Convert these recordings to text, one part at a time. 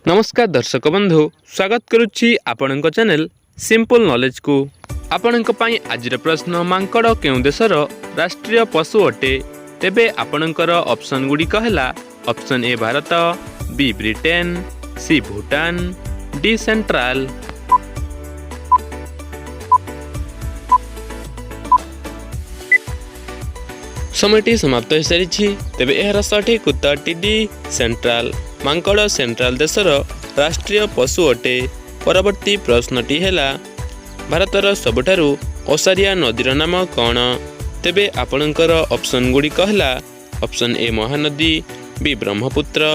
नमस्कार दर्शक बंधु स्वागत करुच्ची आपणक चैनल सिंपल नॉलेज को। आपणक पई आजिर प्रश्न मांकड़ केउं देशर राष्ट्रीय पशु अटे? तेबे आपणकर ऑप्शन गुड़िक हैला option A Bharat, B Britain, C Bhutan, D central. समयटी समाप्त हो सारी। तेबे एहर सठिक उत्तरटी डी सेंट्रल। मांकड़ सेंट्रल देशर राष्ट्रीय पशु अटे। परवर्ती प्रश्नटी हैला भारतर सबुठारु ओसारिया नदीर नाम कौन? तेबे आपणकर ऑप्शन गुड़िक हैला option A Mahanadi, B Brahmaputra,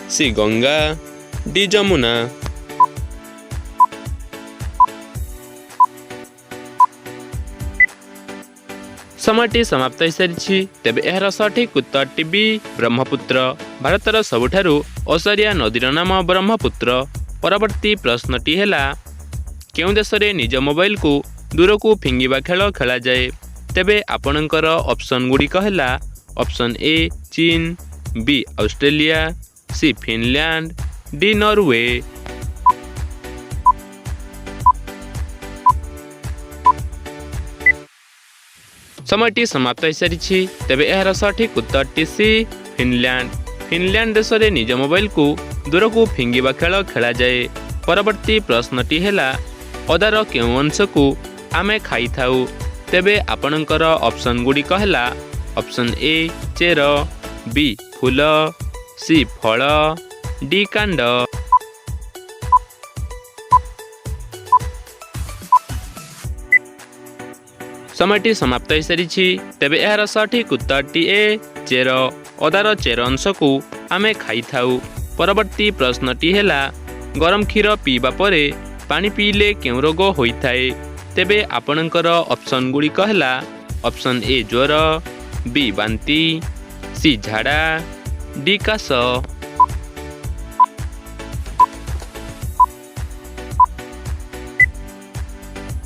C Ganga, D Jamuna. समयटी समाप्त हो सारी। तेबे एहर सठिक उत्तरटी बी ब्रह्मपुत्र। भारतर सबुठारु ओसारिया नदीर नाम ब्रह्मपुत्र। परवर्ती प्रश्नटी हैला केउं देशरे निज मोबाइल को दूर को फिंगिबा खेल खेला जाए? तेबे आपणकर ऑप्शन गुड़िक हैला ऑप्शन ए चीन, बी ऑस्ट्रेलिया, सी फिनलैंड, डी नॉर्वे। समयटी समाप्त हो सारी। तेबे एहर सठिक उत्तरटी सी फिनलैंड। फिनलैंड देश में निज मोबाइल को दूर को फिंगिबा खेल खेला जाए। परवर्ती प्रश्नटी हैला अदार केउं अंश को आमे खाई थाउ? तेबे आपणकर ऑप्शन गुड़िक हैला ऑप्शन ए चेर, बी फूल, सी फल, डी कांड। समयटी समाप्त हो सारी। तेबे एहर सठिक उत्तरटी ए चेर। अदार चेर अंश को आमे खाई थाउ। परवर्ती प्रश्नटी हैला गरम क्षीर पीबा परे पानी पीले केउं रोग होइथाए? तेबे आपणकर ऑप्शन गुड़िक हैला ऑप्शन ए ज्वर, बी बांती, सी झाड़ा, डी काश।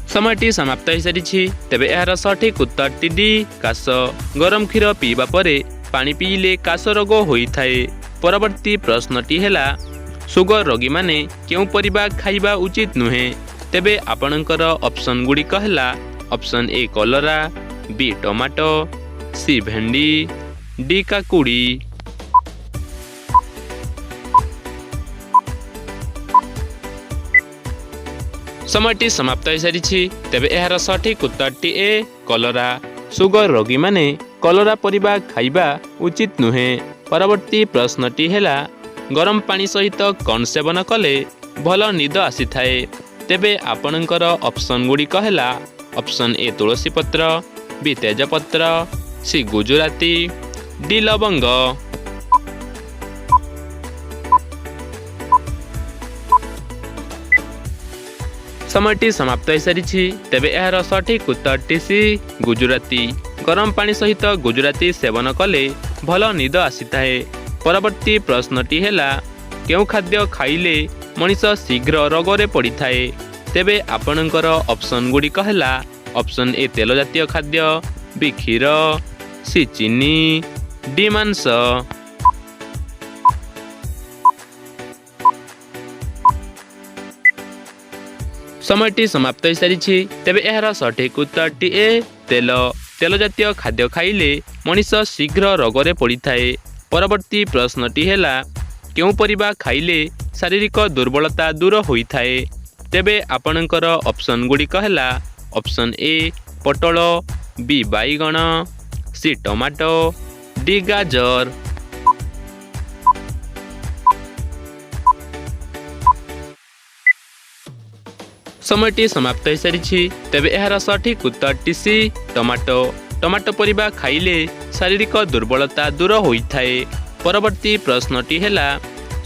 समयटी समाप्त हो सारी। तेबे एहर सठिक उत्तरटी डी काश। गरम क्षीर पीबा परे पानी पीले काश रोग होइथाए। परवर्ती प्रश्नटी हैला सुगर रोगी माने केउं परिबा खाइबा उचित नुहे? तेबे आपणकर ऑप्शन गुड़िक हैला ऑप्शन ए कलरा, बी टमाटो, सी भेंडी, डी काकुड़ी। समयटी समाप्त हो सारी। तेबे एहर सठिक उत्तरटी ए कलरा। सुगर रोगी माने कलरा परिबा खाइबा उचित नुहे। परवर्ती प्रश्नटी हैला गरम पानी सहित कौन सेवन कले भल निद आसी थाए? तेबे आपणकर ऑप्शन गुड़िक हैला ऑप्शन ए तुलसी पत्र, बी तेजपत्र, सी गुजराती, डी लवंग। समयटी समाप्त हो सारी। तेबे एहर सठिक उत्तरटी सी गुजराती। गरम पानी सहित गुजराती सेवन कले भल निद आसी थाए। परवर्ती प्रश्नटी हैला केउं खाद्य खाइले मनीष शीघ्र रोगरे पड़ी थाए? तेबे आपणकर ऑप्शन गुड़िक हैला ऑप्शन ए तेल जातीय खाद्य, बी क्षीर, सी चीनी, डी मांस। समयटी समाप्त हो सारी। तेबे एहर सठिक उत्तरटी ए तेल। तेल जातीय खाद्य खाइले मनीष शीघ्र रोगरे पड़ी थाए। परवर्ती प्रश्नटी हैला केउं परिबा खाइले शारीरिक दुर्बलता दूर होइथाए? तेबे आपणकर ऑप्शन गुड़िक हैला ऑप्शन ए पटल, बी बाईगण, सी टमाटो, डी गाजर। समयटी समाप्त हो सारी। तेबे एहर सठिक उत्तरटी सी टमाटो। टमाटो परिबा खाइले शारीरिक दुर्बलता दूर होइथाए। परवर्ती प्रश्नटी हैला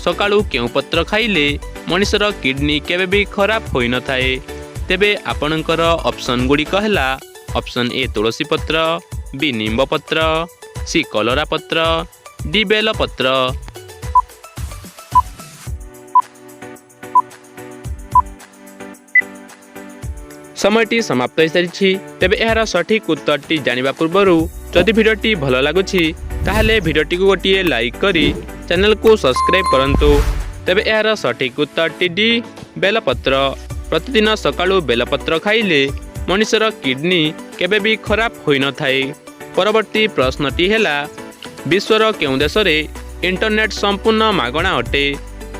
सकाळु केउं पत्र खाइले मनीषर किडनी केबे भी खराब होई न थाए? तेबे आपणकर ऑप्शन गुड़िक हैला ऑप्शन ए तुलसी पत्र, बी नींब पत्र, सी कलरा पत्र, डी बेल पत्र। समयटी समाप्त हो सारी। तेबे एहर सठिक उत्तरटी जानिबा पूर्वरु जदि भिडियोटी भल लागुछि ताहले भिडियोटी को गोटिए लाइक करी चैनल को सब्सक्राइब करंतु। ତେବେ ଏହାର ସଠିକ୍ ଉତ୍ତରଟି ଡି ବେଲପତ୍ର। ପ୍ରତିଦିନ ସକାଳୁ ବେଲପତ୍ର ଖାଇଲେ ମଣିଷର କିଡନୀ କେବେ ବି ଖରାପ ହୋଇନଥାଏ। ପରବର୍ତ୍ତୀ ପ୍ରଶ୍ନଟି ହେଲା ବିଶ୍ୱର କେଉଁ ଦେଶରେ ଇଣ୍ଟରନେଟ୍ ସମ୍ପୂର୍ଣ୍ଣ ମାଗଣା ଅଟେ?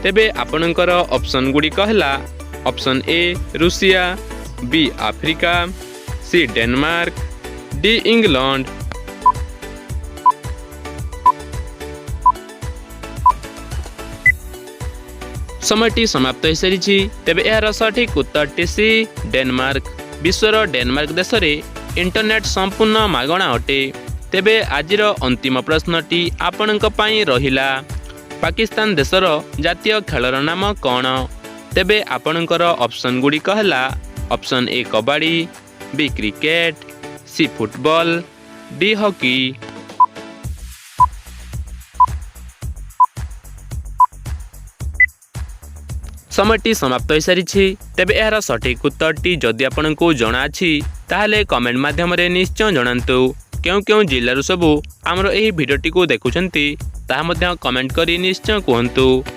ତେବେ ଆପଣଙ୍କର ଅପସନ୍ ଗୁଡ଼ିକ ହେଲା option A Russia, B Africa, C Denmark, D England. ସମୟଟି ସମାପ୍ତ ହୋଇସାରିଛି। ତେବେ ଏହାର ସଠିକ୍ ଉତ୍ତରଟି ସି ଡେନମାର୍କ। ବିଶ୍ୱର ଡେନମାର୍କ ଦେଶରେ ଇଣ୍ଟରନେଟ୍ ସମ୍ପୂର୍ଣ୍ଣ ମାଗଣା ଅଟେ। ତେବେ ଆଜିର ଅନ୍ତିମ ପ୍ରଶ୍ନଟି ଆପଣଙ୍କ ପାଇଁ ରହିଲା ପାକିସ୍ତାନ ଦେଶର ଜାତୀୟ ଖେଳର ନାମ କ'ଣ? ତେବେ ଆପଣଙ୍କର ଅପସନ୍ ଗୁଡ଼ିକ ହେଲା option A kabaddi, B cricket, C football, D hockey. ସମୟଟି ସମାପ୍ତ ହୋଇସାରିଛି। ତେବେ ଏହାର ସଠିକ୍ ଉତ୍ତରଟି ଯଦି ଆପଣଙ୍କୁ ଜଣାଅଛି ତାହେଲେ କମେଣ୍ଟ ମାଧ୍ୟମରେ ନିଶ୍ଚୟ ଜଣାନ୍ତୁ। କେଉଁ କେଉଁ ଜିଲ୍ଲାରୁ ସବୁ ଆମର ଏହି ଭିଡ଼ିଓଟିକୁ ଦେଖୁଛନ୍ତି ତାହା ମଧ୍ୟ କମେଣ୍ଟ କରି ନିଶ୍ଚୟ କୁହନ୍ତୁ।